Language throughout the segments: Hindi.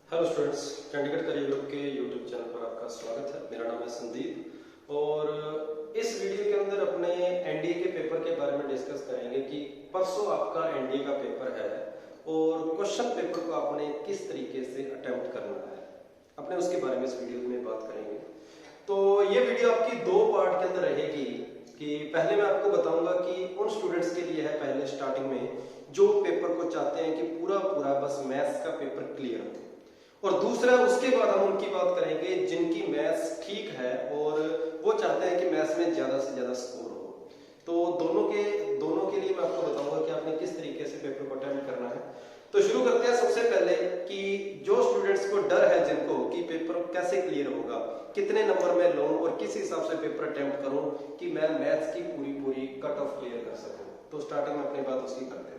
Hello students, Chandigarh career group के यूट्यूब चैनल पर आपका स्वागत है। मेरा नाम है संदीप और इस वीडियो के अंदर अपने एनडीए के पेपर के बारे में डिस्कस करेंगे कि परसों आपका एनडीए का पेपर है और क्वेश्चन पेपर को आपने किस तरीके से अटेम्प्ट करना है, अपने उसके बारे में इस वीडियो में बात करेंगे। तो ये वीडियो आपकी दो पार्ट के अंदर रहेगी कि पहले मैं आपको बताऊंगा कि उन स्टूडेंट्स के लिए है पहले स्टार्टिंग में जो पेपर को चाहते हैं कि पूरा पूरा बस मैथ्स का पेपर क्लियर हो, और दूसरा उसके बाद हम उनकी बात करेंगे जिनकी मैथ्स ठीक है और वो चाहते हैं कि मैथ्स में ज्यादा से ज्यादा स्कोर हो। तो दोनों के लिए मैं आपको बताऊंगा कि आपने किस तरीके से पेपर को अटेम्प्ट करना है। तो शुरू करते हैं सबसे पहले कि जो स्टूडेंट्स को डर है जिनको कि पेपर कैसे क्लियर होगा, कितने नंबर में लूं और किस हिसाब से पेपर अटेम्प्ट करूं कि मैं मैथ्स की पूरी कट ऑफ क्लियर कर सकूं। तो स्टार्टिंग में अपनी बात उसकी करते हैं।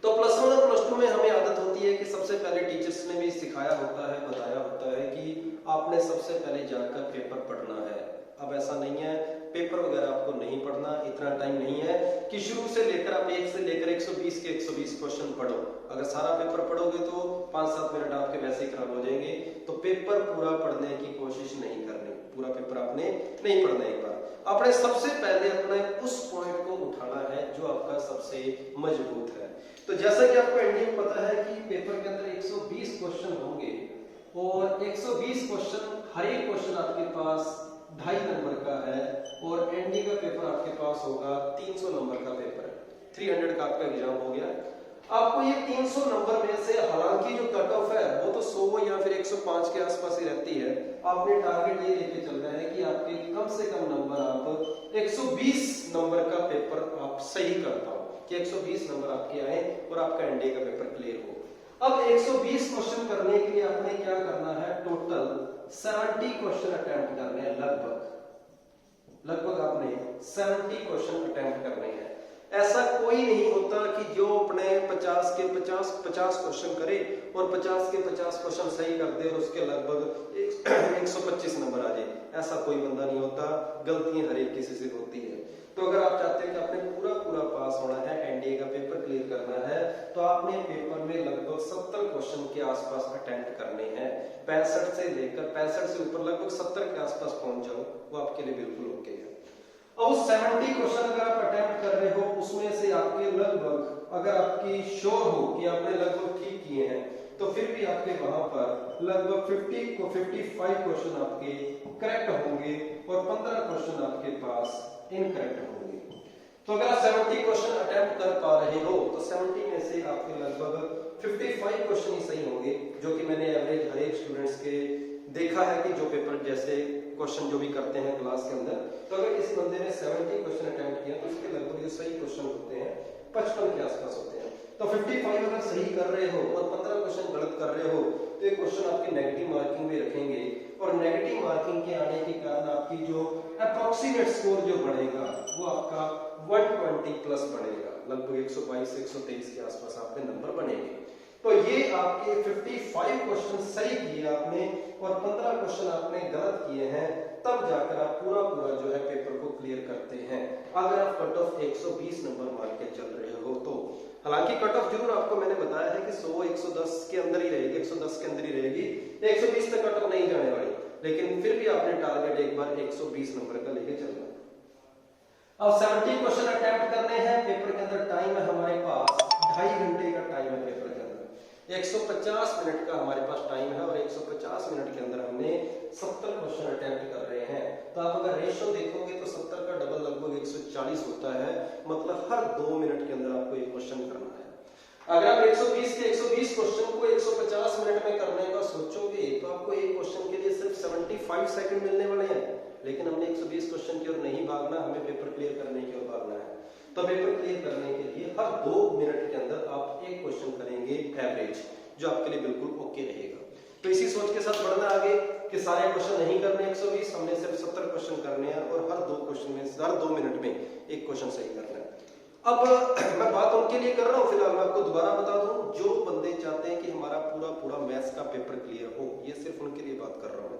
तो प्लस वन और प्लस टू में हमें आदत होती है कि सबसे पहले टीचर्स ने भी सिखाया होता है, बताया होता है कि आपने सबसे पहले जाकर पेपर पढ़ना है। अब ऐसा नहीं है, पेपर वगैरह आपको नहीं पढ़ना, इतना टाइम नहीं है कि शुरू से लेकर आप 1 से लेकर 120 के 120 क्वेश्चन पढ़ो। अगर सारा पेपर पढ़ोगे तो 5-7 मिनट आपके वैसे ही खराब हो जाएंगे। तो पेपर पूरा पढ़ने की कोशिश नहीं करनी, पूरा पेपर आपने नहीं पढ़ना। एक बार आपने सबसे पहले अपने उस पॉइंट को उठाना है जो आपका सबसे मजबूत है। तो जैसा कि आपको एनडीए में पता है कि पेपर के अंदर 120 क्वेश्चन होंगे और 120 क्वेश्चन, हर एक क्वेश्चन आपके पास 2.5 नंबर का है और एनडीए का पेपर आपके पास होगा 300 नंबर का पेपर है, 300 का आपका एग्जाम हो गया। आपको ये 300 नंबर में से हालांकि जो कट ऑफ है वो तो 100 या फिर 105 के आसपास ही रहती है। आपने टारगेट ये लेके चलना है कि आपके कम से कम नंबर आप 120 नंबर का पेपर आप सही कर पाओ, कि 120 नंबर आपके आए और आपका एनडीए का पेपर क्लियर हो। अब 120 क्वेश्चन करने के लिए आपने क्या करना है, टोटल 70 क्वेश्चन अटेम्प्ट करने हैं। लगभग आपने 70 क्वेश्चन अटेम्प्ट करने हैं। ऐसा कोई नहीं होता कि जो अपने 50 के 50 क्वेश्चन करे और 50 के 50 क्वेश्चन सही कर दे और उसके लगभग 125 नंबर आ जाए। ऐसा कोई बंदा नहीं होता, गलतियां हर एक किसी से होती है। तो अगर आप चाहते हैं कि आपने पूरा पास होना है, एनडीए का पेपर क्लियर करना है, तो आपने पेपर में लगभग 70 क्वेश्चन के आसपास अटेम्प्ट करने हैं। 65 से लेकर 65 से ऊपर लगभग 70 के आसपास पहुंच जाओ, वो आपके लिए बिल्कुल ओके है। अब 70 क्वेश्चन अगर आप अटेम्प्ट कर रहे हो, उसमें से आपके लगभग, अगर आपकी श्योर हो कि आपने लगभग ठीक किए हैं, तो फिर भी आपके वहां पर लगभग 55 क्वेश्चन आपके करेक्ट होंगे और 15 क्वेश्चन आपके पास इनकरेक्ट होंगे। तो अगर आप 70 क्वेश्चन अटेम्प्ट कर पा रहे हो तो 70 में से आपके लगभग 55 क्वेश्चन ही सही होंगे, जो कि मैंने एवरेज हर एक स्टूडेंट्स के देखा है कि जो पेपर जैसे क्वेश्चन जो भी करते हैं क्लास के अंदर, तो अगर किसी बंदे ने 70 क्वेश्चन अटेम्प्ट किया तो उसके लगभग जो सही क्वेश्चन होते हैं 55 के आसपास होते हैं। तो 55 अगर सही कर रहे हो और 15 क्वेश्चन गलत कर रहे हो तो ये क्वेश्चन आपकी नेगेटिव मार्किंग में रखेंगे और नेगेटिव मार्किंग के आने के कारण आपकी जो अप्रोक्सीमेट स्कोर जो बढ़ेगा वो आपका 120 प्लस बढ़ेगा, लगभग 122 से 123 के आसपास आपके नंबर बनेंगे। तो ये आपके 55 क्वेश्चन सही किए आपने और 15 क्वेश्चन आपने गलत किए हैं, तब जाकर आप पूरा जो है पेपर को क्लियर करते हैं। अगर आप कट ऑफ 120 नंबर मान के चल रहे हो तो, हालांकि कट ऑफ जरूर आपको मैंने बताया है कि 100-110 के अंदर ही रहेगी, 110 के अंदर ही रहेगी, 120 तक कट ऑफ नहीं जाने वाली, लेकिन फिर भी आपने टारगेट एक बार 120 नंबर का लेके चलना। अब 70 क्वेश्चन अटेम्प्ट करने हैं। पेपर के अंदर टाइम है हमारे पास 2.5 घंटे का टाइम है। पेपर के अंदर 150 मिनट का हमारे पास टाइम है और 150 मिनट के अंदर हमने 70 क्वेश्चन अटेम्प्ट कर रहे हैं। तो आप अगर रेशियो देखोगे तो 70 का डबल लगभग 140 होता है, मतलब हर 2 मिनट के अंदर आपको एक क्वेश्चन करना है। अगर आप 120 के 120 क्वेश्चन को 150 मिनट में करने का सोचोगे तो आपको एक क्वेश्चन के लिए सिर्फ 75 सेकंड मिलने वाले हैं, लेकिन हमने 120 क्वेश्चन की ओर नहीं भागना, हमें पेपर क्लियर करने की ओर भागना है। तो पेपर क्लियर करने के लिए हर 2 मिनट के अंदर आप एक क्वेश्चन करेंगे एवरेज, जो आपके लिए बिल्कुल ओके रहेगा। तो इसी सोच के साथ बढ़ना आगे कि सारे क्वेश्चन नहीं करने 120, हमने सिर्फ 70 क्वेश्चन करने हैं और हर 2 क्वेश्चन में, हर 2 मिनट में एक क्वेश्चन सही करना है। अब मैं बात उनके लिए कर रहा हूँ, फिलहाल मैं आपको दोबारा बता दूं, जो बंदे चाहते हैं कि हमारा पूरा मैथ्स का पेपर क्लियर हो, ये सिर्फ उनके लिए बात कर रहा हूँ।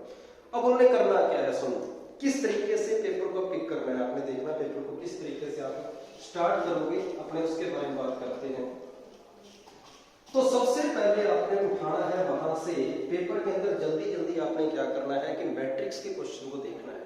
अब उन्होंने करना क्या है, सुनो, किस तरीके से पेपर को पिक करना है आपने देखना, पेपर को किस तरीके से आप स्टार्ट करोगे अपने, उसके बारे में बात करते हैं। तो सबसे पहले आपने उठाना है वहां मैट्रिक्स के क्वेश्चन को देखना है,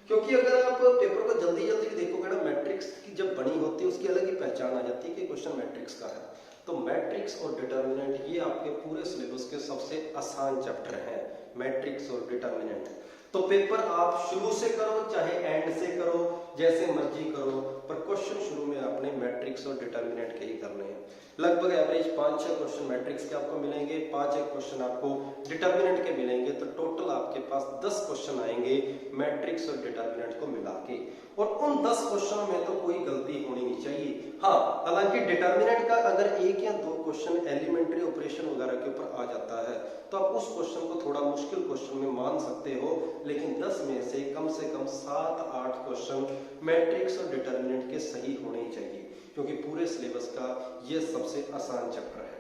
क्योंकि अगर आप पेपर को जल्दी जल्दी देखोगे ना, मैट्रिक्स की जब बनी होती है उसकी अलग ही पहचान आ जाती है कि क्वेश्चन मैट्रिक्स का है। तो मैट्रिक्स और डिटर्मिनेंट ये आपके पूरे सिलेबस के सबसे आसान चैप्टर हैं, मैट्रिक्स और डिटर्मिनेंट। तो पेपर आप शुरू से करो चाहे एंड से करो, जैसे मर्जी करो, पर क्वेश्चन शुरू में आपने मैट्रिक्स और डिटर्मिनेंट के ही करने हैं। लगभग एवरेज 5-6 क्वेश्चन मैट्रिक्स के आपको मिलेंगे, 5-1 क्वेश्चन आपको डिटर्मिनेंट के मिलेंगे। तो टोटल आपके पास 10 क्वेश्चन आएंगे मैट्रिक्स और डिटर्मिनेंट को मिला के, और उन 10 क्वेश्चनों में तो कोई गलती होनी नहीं चाहिए। हाँ, हालांकि डिटर्मिनेंट का अगर 1 या 2 क्वेश्चन एलिमेंट्री ऑपरेशन वगैरह के ऊपर आ जाता है तो आप उस क्वेश्चन को थोड़ा मुश्किल क्वेश्चन में मान सकते हो, लेकिन 10 में से कम 7-8 क्वेश्चन मैट्रिक्स और डिटर्मिनेंट के सही होने ही चाहिए, क्योंकि पूरे सिलेबस का ये सबसे आसान चैप्टर है।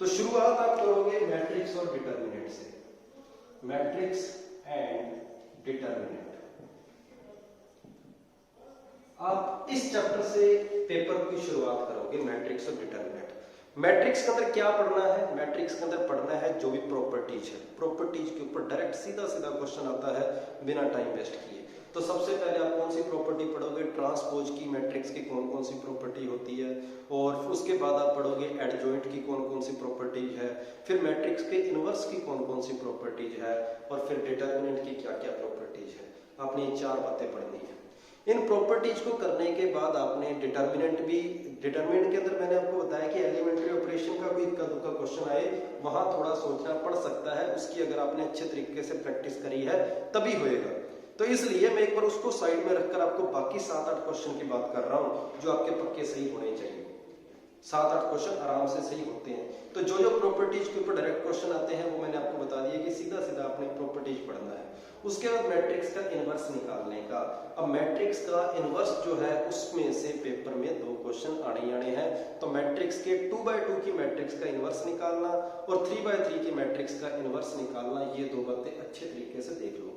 तो शुरुआत आप करोगे मैट्रिक्स और डिटर्मिनेंट से, मैट्रिक्स एंड डिटर्मिनेंट। आप इस चैप्टर से पेपर की शुरुआत करोगे, मैट्रिक्स और डिटर्मिनेंट। मैट्रिक्स के अंदर क्या पढ़ना है? मैट्रिक्स के अंदर पढ़ना है जो भी प्रॉपर्टीज है, प्रॉपर्टीज के ऊपर डायरेक्ट सीधा सीधा क्वेश्चन आता है बिना टाइम वेस्ट किए। तो सबसे पहले आप कौन सी प्रॉपर्टी पढ़ोगे? ट्रांसपोज की मैट्रिक्स की कौन कौन सी प्रॉपर्टी होती है, और उसके बाद आप पढ़ोगे एडजॉइंट की कौन कौन सी प्रॉपर्टीज है, फिर मैट्रिक्स के इनवर्स की कौन कौन सी प्रॉपर्टीज है, और फिर डिटर्मिनेंट की क्या क्या प्रॉपर्टीज है। आपने ये 4 बातें पढ़नी है। इन प्रॉपर्टीज को करने के बाद आपने डिटर्मिनेंट के अंदर मैंने आपको बताया कि एलिमेंट्री ऑपरेशन का कोई इक्का दुक्का क्वेश्चन आए, वहां थोड़ा सोचना पड़ सकता है, उसकी अगर आपने अच्छे तरीके से प्रैक्टिस करी है तभी होएगा। तो इसलिए मैं एक बार उसको साइड में रखकर आपको बाकी 7-8 क्वेश्चन की बात कर रहा हूं जो आपके पक्के सही होने चाहिए। 7-8 क्वेश्चन आराम से सही होते हैं। तो जो जो प्रॉपर्टीज के ऊपर डायरेक्ट क्वेश्चन आते हैं वो मैंने आपको बता दिया कि सीधा सीधा आपने प्रॉपर्टीज पढ़ना है। उसके बाद मैट्रिक्स का इनवर्स निकालने का। अब मैट्रिक्स का इनवर्स जो है उसमें से पेपर में 2 क्वेश्चन आने ही आने हैं। तो मैट्रिक्स के 2/2 की मैट्रिक्स का इनवर्स निकालना और 3/3 की मैट्रिक्स का इनवर्स निकालना, ये 2 बातें अच्छे तरीके से देख लो।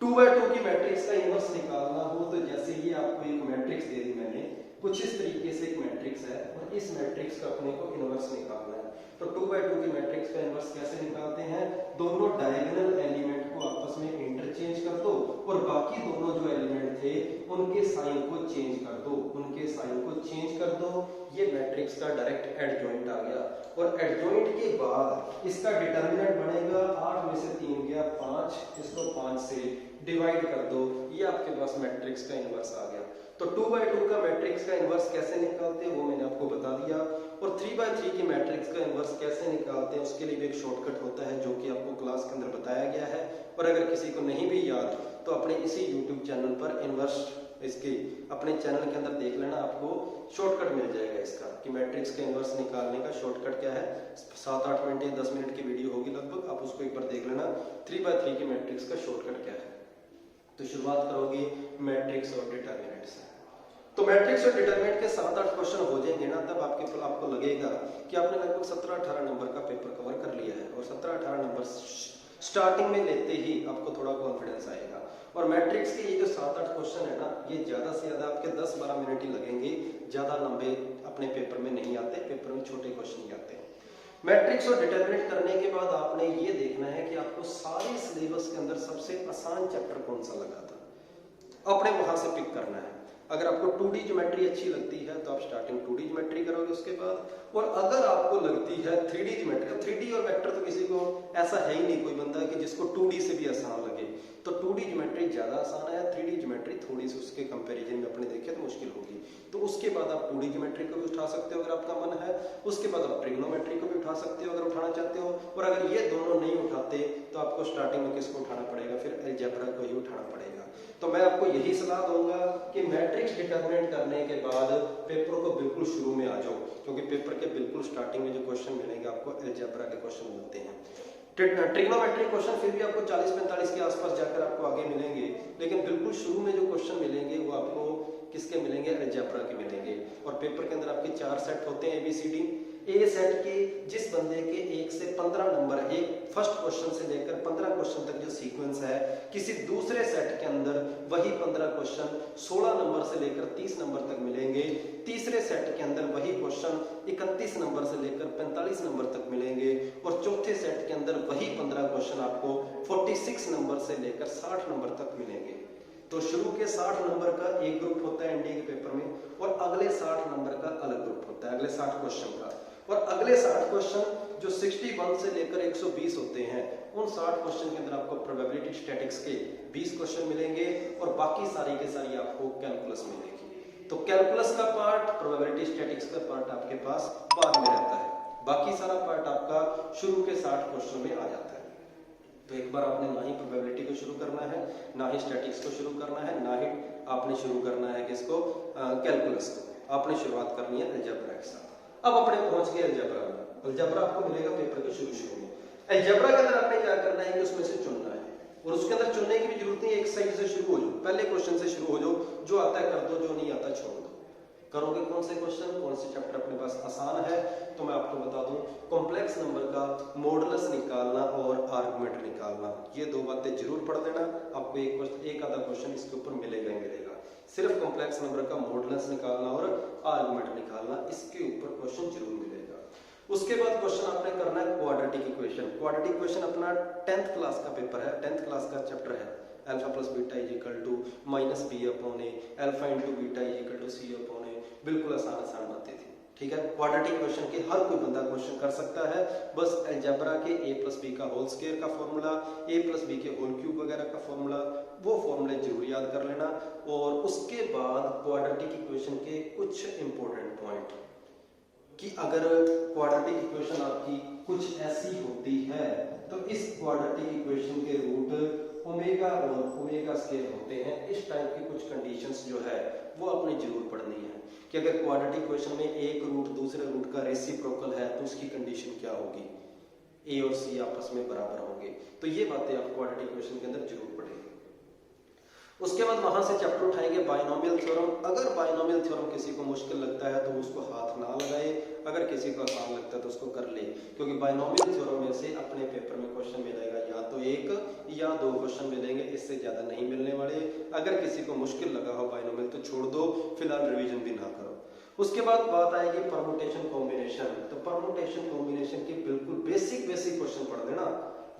2/2 की मैट्रिक्स का इनवर्स निकालना हो तो जैसे ये आपको एक मैट्रिक्स दे दी मैंने, कुछ इस तरीके से एक मैट्रिक्स है और इस मैट्रिक्स का अपने को इनवर्स निकालना है। तो 2/2 की मैट्रिक्स का इनवर्स कैसे निकालते हैं? दोनों डायगोनल एलिमेंट को आपस में इंटरचेंज कर दो और बाकी दोनों जो एलिमेंट थे उनके साइन को चेंज कर दो, उनके साइन को चेंज कर दो। ये मैट्रिक्स का डायरेक्ट एडजॉइंट आ गया, और एडजॉइंट के बाद इसका डिटर्मिनेंट बनेगा 8 में से 3 गया 5, इसको 5 से डिवाइड कर दो, ये आपके पास मैट्रिक्स का इनवर्स आ गया। तो 2/2 का मैट्रिक्स का इनवर्स कैसे निकालते हैं वो मैंने आपको बता दिया, और 3/3 की मैट्रिक्स का इनवर्स कैसे निकालते हैं उसके लिए भी एक शॉर्टकट होता है जो कि आपको क्लास के अंदर बताया गया है। और अगर किसी को नहीं भी याद तो अपने इसी YouTube चैनल पर इनवर्स इसके अपने चैनल के अंदर देख लेना, आपको शॉर्टकट मिल जाएगा इसका कि मैट्रिक्स का इनवर्स निकालने का शॉर्टकट क्या है। 7-8 मिनट या 10 मिनट की वीडियो होगी लगभग, आप उसको एक बार देख लेना 3/3 की मैट्रिक्स का शॉर्टकट क्या है। तो शुरुआत करोगे मैट्रिक्स और डिटर्मिनेंट से। तो मैट्रिक्स और डिटर्मिनेंट के 7-8 क्वेश्चन हो जाएंगे ना, तब आपको लगेगा कि आपने लगभग 17-18 नंबर का पेपर कवर कर लिया है, और 17-18 नंबर स्टार्टिंग में लेते ही आपको थोड़ा कॉन्फिडेंस आएगा। और मैट्रिक्स के ये जो 7-8 क्वेश्चन है ना, ये ज्यादा से ज्यादा आपके 10-12 मिनट ही लगेंगे, ज्यादा लंबे अपने पेपर में नहीं आते, पेपर में छोटे क्वेश्चन ही आते हैं। मैट्रिक्स और डिटर्मिनेंट करने के बाद आपने ये देखना है कि आपको सारे सिलेबस के अंदर सबसे आसान चैप्टर कौन सा लगा था, अपने वहां से पिक करना है। अगर आपको 2D ज्योमेट्री अच्छी लगती है तो आप स्टार्टिंग 2D ज्योमेट्री करोगे उसके बाद, और अगर आपको लगती है 3D ज्योमेट्री, 3D और वेक्टर तो किसी को ऐसा है ही नहीं कोई बंदा कि जिसको 2D से भी आसान लगे, तो 2D ज्योमेट्री ज्यादा आसान है, 3D ज्योमेट्री थोड़ी सी उसके कंपैरिजन में अपने देखें तो मुश्किल होगी। तो उसके बाद आप 2D ज्योमेट्री को भी उठा सकते हो अगर आपका मन है, उसके बाद आप ट्रिग्नोमेट्री को भी उठा सकते हो अगर उठाना चाहते हो, और अगर ये दोनों नहीं उठाते तो आपको स्टार्टिंग में किसको उठाना पड़ेगा? फिर अलजेब्रा को ही उठाना पड़ेगा। तो मैं आपको यही सलाह दूंगा कि मैट्रिक्स डिटर्मिनेंट करने के बाद पेपर को बिल्कुल शुरू में आ जाओ, क्योंकि पेपर के बिल्कुल स्टार्टिंग में जो क्वेश्चन मिलेंगे आपको अलजेब्रा के क्वेश्चन मिलते हैं। ट्रिग्नोमेट्री क्वेश्चन फिर भी आपको 40-45 के आसपास जाकर आपको आगे मिलेंगे, लेकिन बिल्कुल शुरू में जो क्वेश्चन मिलेंगे वो आपको किसके मिलेंगे? अलजेब्रा के मिलेंगे। और पेपर के अंदर आपके 4 सेट होते हैं ABCD। ए सेट के जिस बंदे के 1 से 15 नंबर, एक फर्स्ट क्वेश्चन से लेकर 15 क्वेश्चन तक जो सीक्वेंस है, किसी दूसरे सेट के अंदर वही 15 क्वेश्चन 16 नंबर से लेकर 30 नंबर तक मिलेंगे। तीसरे सेट के अंदर वही क्वेश्चन 31 नंबर से लेकर 45 नंबर तक मिलेंगे, और चौथे सेट के अंदर वही 15 क्वेश्चन आपको 46 नंबर से लेकर 60 नंबर तक मिलेंगे। तो शुरू के 60 नंबर का एक ग्रुप होता है एनडीए के पेपर में, और अगले 60 नंबर का अलग ग्रुप होता है, अगले 60 क्वेश्चन का। और अगले 60 क्वेश्चन जो 61 से लेकर 120 होते हैं, उन 60 क्वेश्चन के अंदर आपको प्रोबेबिलिटी स्टैटिक्स के 20 क्वेश्चन मिलेंगे, और बाकी सारी के सारी आपको कैलकुलस मिलेगी। तो कैलकुलस का पार्ट, प्रोबेबिलिटी स्टैटिक्स का पार्ट आपके पास बाद में रहता है, बाकी सारा पार्ट आपका शुरू के 60 क्वेश्चन में आ जाता है। तो एक बार आपने ना ही प्रोबेबिलिटी को शुरू करना है, ना ही स्टैटिक्स को शुरू करना है, ना ही आपने शुरू करना है किसको, कैलकुलस को। आपने शुरुआत करनी है अलजेब्रा के साथ। अब अपने पहुंच गए अलजेब्रा में। अलजेब्रा आपको मिलेगा पेपर के शुरू में। अलजेब्रा के अंदर आपने क्या करना है कि उसमें से चुनना है, और उसके अंदर चुनने की भी जरूरत नहीं है, एक साइड से शुरू हो जाओ, पहले क्वेश्चन से शुरू हो जाओ, जो आता है कर दो, जो नहीं आता छोड़ दो। करोगे कौन से क्वेश्चन, कौन से चैप्टर अपने पास आसान है, तो मैं आपको बता दूं, कॉम्प्लेक्स नंबर का मॉडुलस निकालना और आर्गुमेंट निकालना, ये दो बातें जरूर पढ़ लेना। आपको एक आधा क्वेश्चन इसके ऊपर मिलेगा ही मिलेगा। सिर्फ कॉम्प्लेक्स नंबर का मॉडुलस निकालना और आर्गुमेंट निकालना, इसके ऊपर क्वेश्चन जरूर मिलेगा। उसके बाद क्वेश्चन आपने करना है क्वाड्रेटिक इक्वेशन। क्वाड्रेटिक इक्वेशन अपना 10th क्लास का पेपर है, 10th क्लास का चैप्टर है। Alpha plus beta is equal to minus B upon A, alpha into beta is equal to C upon A, बिल्कुल आसान बातें थी। ठीक है, क्वाड्रेटिक इक्वेशन के हर कोई बंदा क्वेश्चन कर सकता है। बस अलजेब्रा के a प्लस बी का होल स्क्वायर का फॉर्मूला, a प्लस बी के होल क्यूब वगैरह का फॉर्मूला, वो फॉर्मूले जरूर याद कर लेना। और उसके बाद क्वाड्रेटिक इक्वेशन के कुछ इंपॉर्टेंट पॉइंट, कि अगर क्वाड्रेटिक इक्वेशन आपकी कुछ ऐसी होती है, तो इस क्वाड्रेटिक इक्वेशन के रूट ओमेगा और ओमेगा स्केयर होते हैं, इस टाइप की कुछ कंडीशंस जो है वो आपने जरूर पढ़नी है। कि अगर क्वाड्रेटिक इक्वेशन में एक रूट दूसरे रूट का रेसिप्रोकल है, तो उसकी कंडीशन क्या होगी, ए और सी आपस में बराबर होंगे। तो ये बातें आप क्वाड्रेटिक इक्वेशन के अंदर जरूर पढ़ेंगे। उसके बाद वहां से चैप्टर उठाएंगे बाइनोमियल थ्योरम। अगर बाइनोमियल थ्योरम किसी को मुश्किल लगता है तो उसको हाथ ना लगाए, अगर किसी को आसान लगता है तो उसको कर ले, क्योंकि बाइनोमियल थ्योरम में से अपने पेपर में क्वेश्चन मिलेगा या तो एक या दो क्वेश्चन मिलेंगे, इससे ज्यादा नहीं मिलने वाले। अगर किसी को मुश्किल लगा हो बाइनोमियल तो छोड़ दो, फिलहाल रिवीजन भी ना करो। उसके बाद बात आएगी परमुटेशन कॉम्बिनेशन। तो परमुटेशन कॉम्बिनेशन के बिल्कुल बेसिक क्वेश्चन पढ़ देना,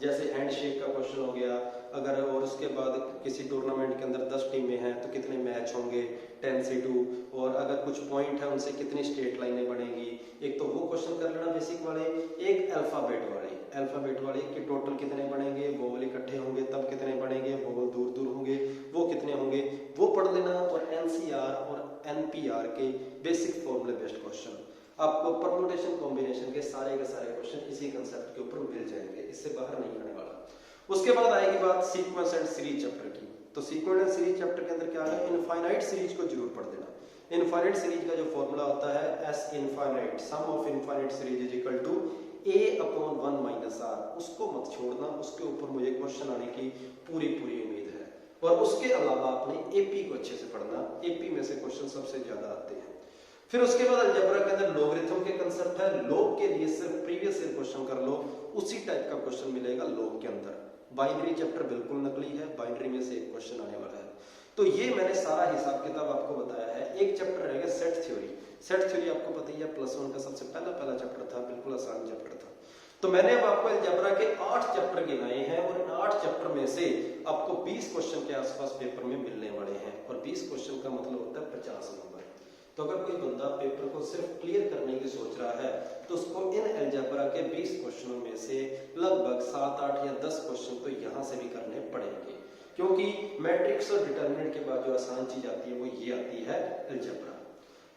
जैसे हैंडशेक का क्वेश्चन हो गया अगर, और उसके बाद किसी टूर्नामेंट के अंदर 10 टीमें हैं तो कितने मैच होंगे 10-2, और अगर कुछ पॉइंट है उनसे कितनी स्ट्रेट लाइनें बनेगी, एक तो वो क्वेश्चन कर लेना बेसिक वाले। एक अल्फाबेट वाले कि टोटल कितने बनेंगे, वोवल इकट्ठे होंगे तब कितने बनेंगे, वोवल दूर दूर होंगे वो कितने होंगे, वो पढ़ लेना। और एनसीआर और एनपीआर के बेसिक फॉर्मूले बेस्ड क्वेश्चन आपको परमुटेशन कॉम्बिनेशन के सारे क्वेश्चन इसी कंसेप्ट के ऊपर मिल जाएंगे, इससे बाहर नहीं आने वाला। उसके बाद आएगी बात सीक्वेंस एंड सीरीज चैप्टर की। तो सीक्वेंस एंड सीरीज चैप्टर के अंदर क्या है, इनफाइनाइट सीरीज को जरूर पढ़ देना। इनफाइनाइट सीरीज का जो फॉर्मूला होता है S infinite, sum of infinite series is equal to a upon 1 minus r, उसको मत छोड़ना, उसके ऊपर मुझे क्वेश्चन आने की पूरी उम्मीद है। और उसके अलावा आपने एपी को अच्छे से पढ़ना, एपी में से क्वेश्चन सबसे ज्यादा आते हैं। फिर उसके बाद अलजेब्रा के अंदर लॉगरिथम के कंसेप्ट है, लॉग के लिए सिर्फ प्रीवियस ईयर क्वेश्चन कर लो, उसी टाइप का क्वेश्चन मिलेगा लॉग के अंदर। बाइनरी चैप्टर बिल्कुल नकली है, बाइनरी में से एक क्वेश्चन आने वाला है। तो ये मैंने सारा हिसाब किताब आपको बताया है। एक चैप्टर रहेगा सेट थ्योरी। सेट थ्योरी आपको पता ही है, +1 का सबसे पहला चैप्टर था, बिल्कुल आसान चैप्टर था। तो मैंने अब आपको अलजेब्रा के 8 चैप्टर गिनाए हैं, और इन 8 चैप्टर में से आपको 20 क्वेश्चन के आसपास पेपर में मिलने वाले हैं, और 20 क्वेश्चन का मतलब होता है 50 नंबर। तो अगर कोई बंदा पेपर को सिर्फ क्लियर करने की सोच रहा है, तो उसको इन अलजेब्रा के 20 क्वेश्चनों में से लगभग 7, 8 या 10 क्वेश्चन तो यहाँ से भी करने पड़ेंगे, क्योंकि मैट्रिक्स और डिटरमिनेंट के बाद जो आसान चीज आती है वो ये आती है अलजेब्रा।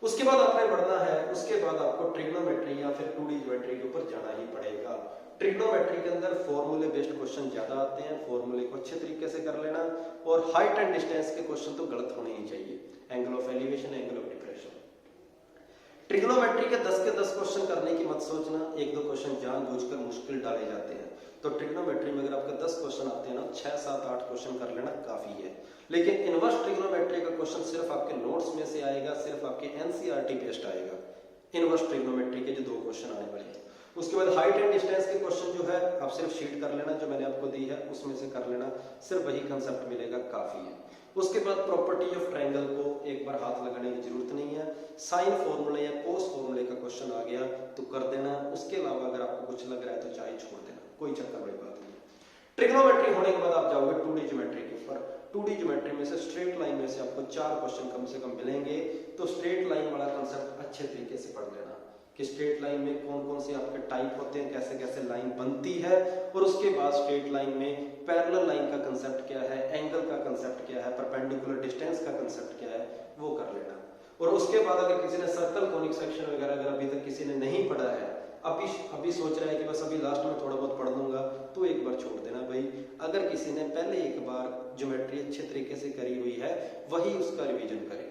उसके बाद आपने बढ़ना है, उसके बाद आपको ट्रिग्नोमेट्री या फिर 2D ज्योमेट्री के ऊपर जाना ही पड़ेगा। ट्रिग्नोमेट्री के अंदर फॉर्मूले बेस्ड क्वेश्चन ज्यादा आते हैं, फॉर्मूले को अच्छे तरीके से कर लेना। और हाइट एंड डिस्टेंस के क्वेश्चन तो गलत होने ही चाहिए, angle of elevation, angle of depression. Trigonometry के 10 के 10 क्वेश्चन करने की मत सोचना, 1-2 क्वेश्चन जानबूझकर मुश्किल डाले जाते हैं। तो ट्रिग्नोमेट्री में अगर आपके 10 क्वेश्चन आते हैं ना, 6, 7, 8 क्वेश्चन कर लेना काफी है। लेकिन इनवर्स ट्रिग्नोमेट्री का क्वेश्चन सिर्फ आपके नोट्स में से आएगा, सिर्फ आपके एनसीईआरटी बेस्ड आएगा इनवर्स ट्रिग्नोमेट्री के जो 2 क्वेश्चन आने वाले हैं। उसके बाद हाइट एंड डिस्टेंस के क्वेश्चन जो है आप सिर्फ शीट कर लेना, जो मैंने आपको दी है उसमें से कर लेना, सिर्फ वही कंसेप्ट मिलेगा, काफी है। उसके बाद प्रॉपर्टी ऑफ ट्रायंगल को एक बार हाथ लगाने की जरूरत नहीं है, साइन फॉर्मूले या कोस फॉर्मूले का क्वेश्चन आ गया तो कर देना। उसके अलावा अगर आपको कुछ लग रहा है तो चाहे छोड़ देना, कोई चक्कर वाली बात नहीं। ट्रिग्नोमेट्री होने के बाद आप जाओगे 2D ज्योमेट्री के ऊपर। 2D ज्योमेट्री में से स्ट्रेट लाइन में से आपको 4 क्वेश्चन कम से कम मिलेंगे। तो स्ट्रेट लाइन वाला कंसेप्ट अच्छे तरीके से पढ़ लेना कि स्ट्रेट लाइन में कौन कौन से आपके टाइप होते हैं, कैसे कैसे लाइन बनती है, और उसके बाद स्ट्रेट लाइन में पैरेलल लाइन का कंसेप्ट क्या है, एंगल का कंसेप्ट क्या है, परपेंडिकुलर डिस्टेंस का कंसेप्ट क्या है, वो कर लेना। और उसके बाद अगर किसी ने सर्कल, कॉनिक सेक्शन वगैरह अगर अभी तक किसी ने नहीं पढ़ा है, अभी सोच रहा है कि बस अभी लास्ट में थोड़ा बहुत पढ़ लूंगा, तो एक बार छोड़ देना भाई। अगर किसी ने पहले एक बार ज्योमेट्री अच्छे तरीके से करी हुई है, वही उसका रिवीजन करे।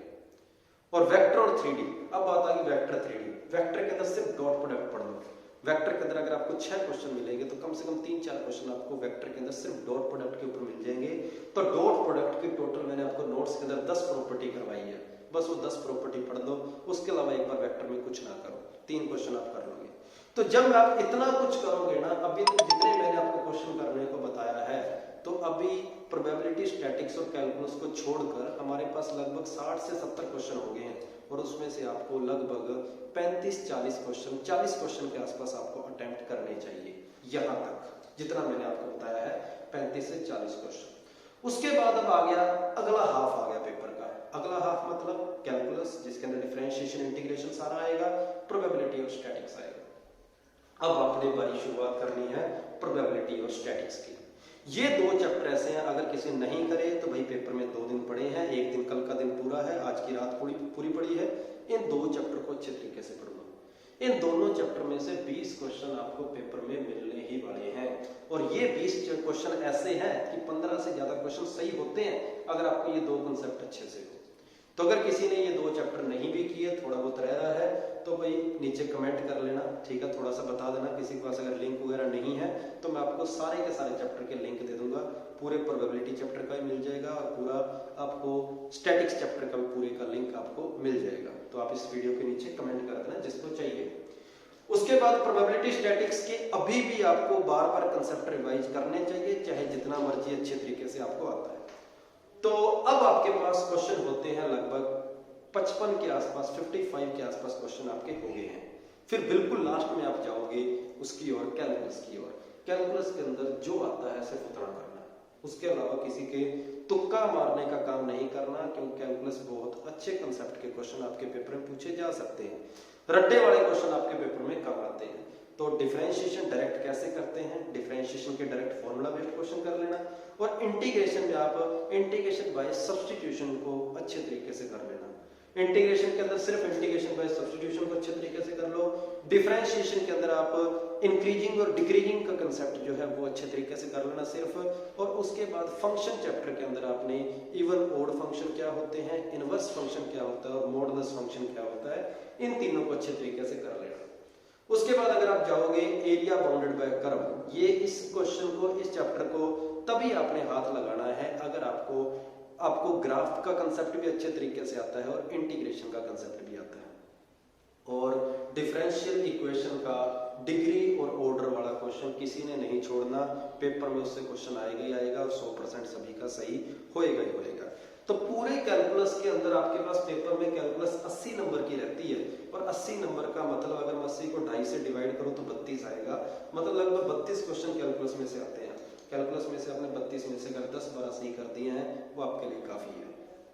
और वेक्टर और 3D, अब बात आ गई वेक्टर 3D। वेक्टर के अंदर सिर्फ डॉट प्रोडक्ट पढ़ लो। वेक्टर के अंदर अगर आपको 6 क्वेश्चन मिलेंगे तो कम से कम 3-4 क्वेश्चन आपको वेक्टर के अंदर सिर्फ डॉट प्रोडक्ट के ऊपर मिल जाएंगे। तो डॉट प्रोडक्ट की टोटल मैंने आपको नोट्स के अंदर 10 प्रॉपर्टी करवाई है, बस वो 10 प्रॉपर्टी पढ़ लो। उसके अलावा एक बार वेक्टर में कुछ ना करो, 3 क्वेश्चन आप कर लोगे। तो जब आप इतना कुछ करोगे ना, अभी जितने मैंने आपको क्वेश्चन करने को बताया है, तो अभी प्रोबेबिलिटी, स्टैटिक्स और कैलकुलस को छोड़कर हमारे पास लगभग 60 से 70 क्वेश्चन हो गए हैं। और उसमें से आपको लगभग 35-40 क्वेश्चन, 40 क्वेश्चन के आसपास आपको अटेम्प्ट करने चाहिए। यहां तक जितना मैंने आपको बताया है 35 से 40 क्वेश्चन। उसके बाद अब आ गया अगला हाफ, आ गया पेपर का अगला हाफ, मतलब कैलकुलस, जिसके अंदर डिफरेंशिएशन, इंटीग्रेशन सारा आएगा, प्रोबेबिलिटी और स्टैटिक्स आएगा। अब आपने बारी शुरुआत करनी है प्रोबेबिलिटी और स्टैटिक्स की। ये 2 चैप्टर ऐसे हैं, अगर किसी नहीं करे तो भाई पेपर में 2 दिन पड़े हैं, एक दिन कल का दिन पूरा है, आज की रात पूरी पड़ी है। इन 2 चैप्टर को अच्छे तरीके से पढ़ लो। इन दोनों चैप्टर में से 20 क्वेश्चन आपको पेपर में मिलने ही वाले हैं। और ये 20 क्वेश्चन ऐसे हैं कि 15 से ज्यादा क्वेश्चन सही होते हैं अगर आपको ये 2 कंसेप्ट अच्छे से हो। तो अगर किसी ने ये 2 चैप्टर नहीं भी किए, थोड़ा बहुत रह रहा है, तो भाई नीचे कमेंट कर लेना, ठीक है, थोड़ा सा बता देना। किसी के पास अगर लिंक वगैरह नहीं है तो मैं आपको सारे के सारे चैप्टर के लिंक दे दूंगा। पूरे प्रोबेबिलिटी चैप्टर का भी मिल जाएगा और पूरा आपको स्टैटिक्स चैप्टर का भी पूरे का लिंक आपको मिल जाएगा। तो आप इस वीडियो के नीचे कमेंट कर देना जिसको चाहिए। उसके बाद प्रोबेबिलिटी, स्टैटिक्स के अभी भी आपको बार बार कंसेप्ट रिवाइज करने चाहिए, चाहे जितना मर्जी अच्छे तरीके से आपको आता है। तो अब आपके पास क्वेश्चन होते हैं लगभग 55 के आसपास, 55 के आसपास क्वेश्चन आपके हो गए हैं। फिर बिल्कुल लास्ट में आप जाओगे उसकी ओर, कैलकुलस की ओर। कैलकुलस के अंदर जो आता है सिर्फ उतना करना, उसके अलावा किसी के तुक्का मारने का काम नहीं करना, क्योंकि कैलकुलस बहुत अच्छे कंसेप्ट के क्वेश्चन आपके पेपर में पूछे जा सकते हैं। रट्टे वाले क्वेश्चन आपके पेपर में कम आते हैं। तो डिफरेंशिएशन डायरेक्ट कैसे करते हैं, डिफरेंशिएशन के डायरेक्ट फॉर्मूला बेस्ड क्वेश्चन कर लेना। और इंटीग्रेशन में आप इंटीग्रेशन बाय सब्स्टिट्यूशन को अच्छे तरीके से कर लेना। इंटीग्रेशन के अंदर सिर्फ इंटीग्रेशन बाय सब्स्टिट्यूशन को अच्छे तरीके से कर लो। डिफरेंशिएशन के अंदर आप इंक्रीजिंग और डिक्रीजिंग का कंसेप्ट जो है वो अच्छे तरीके से कर लेना सिर्फ। और उसके बाद फंक्शन चैप्टर के अंदर आपने इवन ओड फंक्शन क्या होते हैं, इनवर्स फंक्शन क्या होता है और मॉडुलस फंक्शन क्या होता है, इन तीनों को अच्छे तरीके से कर लेना। उसके बाद अगर आप जाओगे एरिया बाउंडेड बाय कर्व, ये इस क्वेश्चन को, इस चैप्टर को तभी आपने हाथ लगाना है अगर आपको ग्राफ का कंसेप्ट भी अच्छे तरीके से आता है और इंटीग्रेशन का कंसेप्ट भी आता है। और डिफरेंशियल इक्वेशन का डिग्री और ऑर्डर वाला क्वेश्चन किसी ने नहीं छोड़ना, पेपर में उससे क्वेश्चन आएगा ही आएगा और 100% सभी का सही होएगा ही होएगा। तो पूरे कैलकुलस के अंदर आपके पास पेपर में कैलकुलस 80 नंबर की रहती है। और 80 नंबर का मतलब अगर मैं 80 को 2.5 से डिवाइड करूं तो 32 आएगा, मतलब लगभग 32 क्वेश्चन कैलकुलस में से आते हैं। कैलकुलस में से आपने 32 में से अगर 10-12 सही कर दिए हैं, वो आपके लिए काफी है।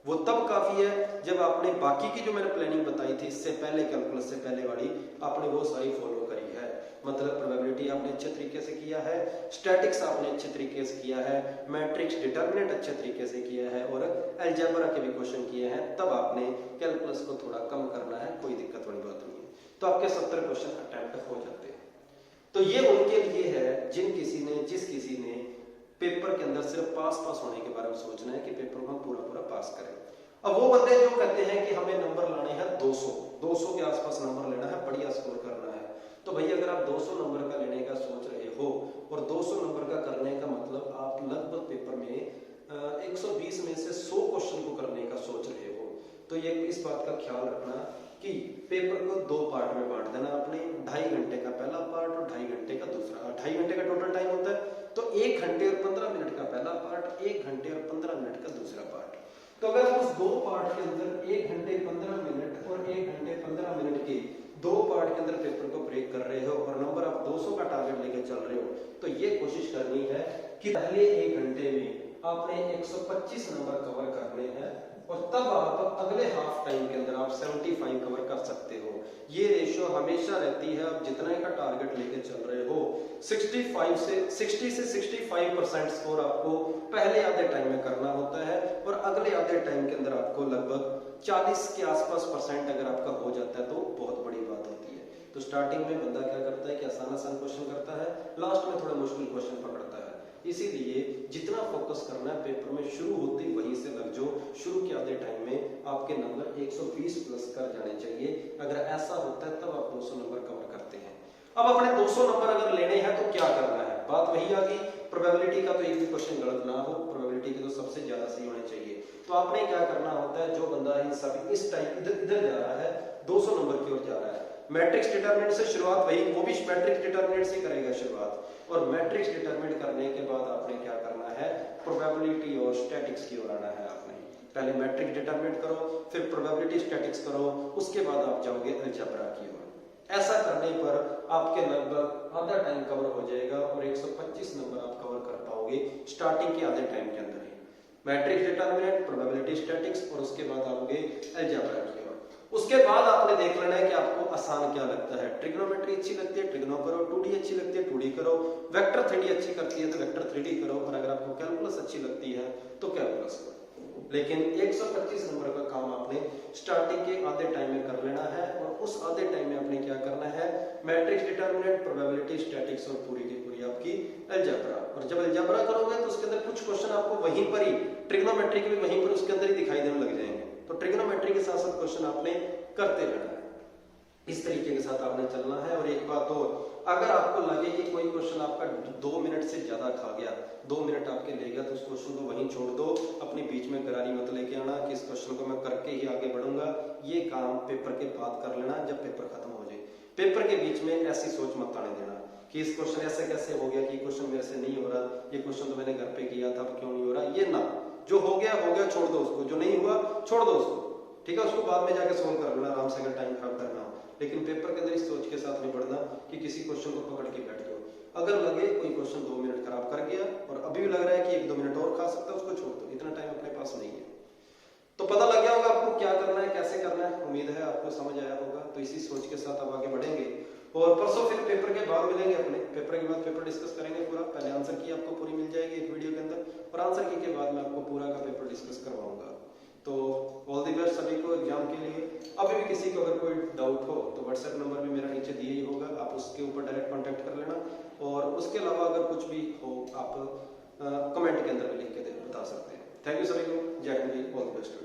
वो तब काफी है जब आपने बाकी की जो मैंने प्लानिंग बताई थी इससे पहले, कैलकुलस से पहले वाली, आपने वो सारी फॉलो करी है। मतलब प्रोबेबिलिटी आपने अच्छे तरीके से किया है, स्टैटिक्स आपने अच्छे तरीके से किया है, मैट्रिक्स डिटर्मिनेंट अच्छे तरीके से किया है और अलजेब्रा के भी क्वेश्चन किए हैं। तब आपने कैलकुलस को थोड़ा कम करना है, कोई दिक्कत वाली बात नहीं है। तो आपके 70 क्वेश्चन अटेम्प्ट हो जाते हैं। तो ये उनके लिए है जिस किसी ने पेपर के अंदर सिर्फ पास होने के बारे में सोचना है कि पेपर को हम पूरा पास करें। अब वो बंदे जो कहते हैं कि हमें नंबर लाने हैं 200 के आसपास नंबर लेना है, बढ़िया स्कोर करना है, तो भैया अगर आप 200 नंबर का लेने का सोच रहे हो और 200 नंबर का करने का मतलब आप लगभग पेपर में 120 में से 100 क्वेश्चन को करने का सोच रहे हो, तो ये इस बात का ख्याल रखना कि पेपर को 2 पार्ट में बांट देना अपने। 2.5 घंटे का पहला पार्ट और 2.5 घंटे का दूसरा। 2.5 घंटे का टोटल टाइम होता है, तो 1 घंटे और 15 मिनट का पहला पार्ट, 1 घंटे और 15 मिनट का दूसरा पार्ट। तो अगर उस 2 पार्ट के अंदर 1 घंटे 15 मिनट और 1 घंटे 15 मिनट की दो पार्ट के अंदर पेपर को ब्रेक कर रहे हो और नंबर आप 200 का टारगेट लेके चल रहे हो, तो ये कोशिश करनी है कि पहले 1 घंटे में आपने 125 नंबर कवर करने हैं और तब आप अगले हाफ टाइम के अंदर आप 75 कवर कर सकते हो। ये रेशियो हमेशा रहती है। आप जितना का टारगेट लेके चल रहे हो 60 से 65% स्कोर आपको पहले आधे टाइम में करना होता है और अगले आधे टाइम के अंदर आपको लगभग 40 के आसपास परसेंट अगर आपका हो जाता है तो बहुत बड़ी बात होती है। तो स्टार्टिंग में बंदा क्या करता है कि आसान आसान क्वेश्चन करता है, लास्ट में थोड़ा मुश्किल क्वेश्चन पकड़ता है। इसीलिए जितना फोकस करना है पेपर में शुरू होते ही वहीं से लग जाओ। शुरू के आधे टाइम में आपके नंबर 120 प्लस कर जाने चाहिए। अगर ऐसा होता है तब आप 200 नंबर कवर करते हैं। अब अपने 200 नंबर अगर लेने हैं तो क्या करना है, बात वही आ गई। प्रोबेबिलिटी का तो एक भी क्वेश्चन गलत ना हो, प्रोबेबिलिटी के तो सबसे ज्यादा सही होने चाहिए। तो आपने क्या करना होता है, जो बंदा इन सभी इस टाइप इधर जा रहा है 200 नंबर की ओर जा रहा है, मैट्रिक्स डिटरमिनेंट से शुरुआत वही, वो भी मैट्रिक्स डिटरमिनेंट से करेगा शुरुआत। और मैट्रिक्स डिटरमिनेंट करने के बाद आपने क्या करना है, प्रोबेबिलिटी और स्टैटिक्स की ओर आना है। आपने पहले मैट्रिक्स डिटरमिनेंट करो, फिर प्रोबेबिलिटी स्टैटिक्स करो, उसके बाद आप जाओगे अलजेब्रा की ओर। ऐसा करने पर आपके लगभग आधा टाइम कवर हो जाएगा और 125 नंबर आप कवर कर पाओगे स्टार्टिंग के आधे टाइम के अंदर ही। मैट्रिक्स डिटरमिनेंट, प्रोबेबिलिटी स्टैटिक्स और उसके बाद आओगे अलजेब्रा की ओर। उसके बाद आपने देख लेना है कि आपको आसान क्या लगता है। ट्रिग्नोमेट्री अच्छी लगती है, ट्रिग्नो करो। 2D अच्छी लगती है, 2D करो। वेक्टर 3D अच्छी करती है तो वेक्टर 3D करो। और अगर आपको कैलकुलस अच्छी लगती है तो कैलकुलस करो। लेकिन 125 नंबर का काम आपने स्टार्टिंग के आधे टाइम में कर लेना है और उस आधे टाइम में आपने क्या करना है, मैट्रिक्स डिटरमिनेंट, प्रोबेबिलिटी स्टैटिक्स और पूरी की पूरी आपकी अलजेब्रा। और जब अलजेब्रा करोगे तो उसके अंदर कुछ क्वेश्चन आपको वहीं पर ही, ट्रिग्नोमेट्री के भी वहीं पर उसके अंदर ही दिखाई देने लग जाएंगे। तो ट्रिग्नोमेट्री के साथ साथ क्वेश्चन आपने करते रहना है, इस तरीके के साथ आपने चलना है। और एक बात और, अगर आपको लगे कि कोई क्वेश्चन आपका 2 मिनट से ज्यादा खा गया, 2 मिनट आपके ले गया, तो उस क्वेश्चन को वहीं छोड़ दो। अपने बीच में गरारी मत लेके आना कि इस क्वेश्चन को मैं करके ही आगे बढ़ूंगा। ये काम पेपर के बाद कर लेना जब पेपर खत्म हो जाए। पेपर के बीच में ऐसी सोच मत आने देना कि इस क्वेश्चन ऐसे कैसे हो गया, कि क्वेश्चन मेरे से नहीं हो रहा, ये क्वेश्चन तो मैंने घर पे किया था, अब क्यों नहीं हो रहा। ये ना, जो हो गया छोड़ दो उसको, जो नहीं हुआ छोड़ दो उसको, ठीक है। उसको बाद में जाके सोल्व कर लेना आराम से, अगर टाइम खराब करना हो। लेकिन पेपर के अंदर इस सोच के साथ नहीं बढ़ना कि किसी क्वेश्चन को पकड़ के बैठ जाओ। अगर लगे कोई क्वेश्चन 2 मिनट खराब कर गया और अभी भी लग रहा है कि 1-2 मिनट और खा सकता है, उसको छोड़ दो, इतना टाइम अपने पास नहीं है। तो पता लग गया होगा आपको क्या करना है, कैसे करना है। उम्मीद है आपको समझ आया होगा। तो इसी सोच के साथ अब आगे बढ़ेंगे और परसों फिर पेपर के बाद मिलेंगे। अपने पेपर के बाद पेपर डिस्कस करेंगे पूरा। पहले आंसर की आपको पूरी मिल जाएगी एक वीडियो के अंदर और आंसर की के बाद मैं आपको पूरा का पेपर डिस्कस करवाऊंगा। तो ऑल द बेस्ट सभी को एग्जाम के लिए। अभी भी किसी को अगर कोई डाउट हो तो व्हाट्सएप नंबर भी मेरा नीचे दिए ही होगा, आप उसके ऊपर डायरेक्ट कांटेक्ट कर लेना। और उसके अलावा अगर कुछ भी हो आप कमेंट के अंदर भी लिख के बता सकते हैं। थैंक यू सभी को। जय हिंद, ऑल द बेस्ट।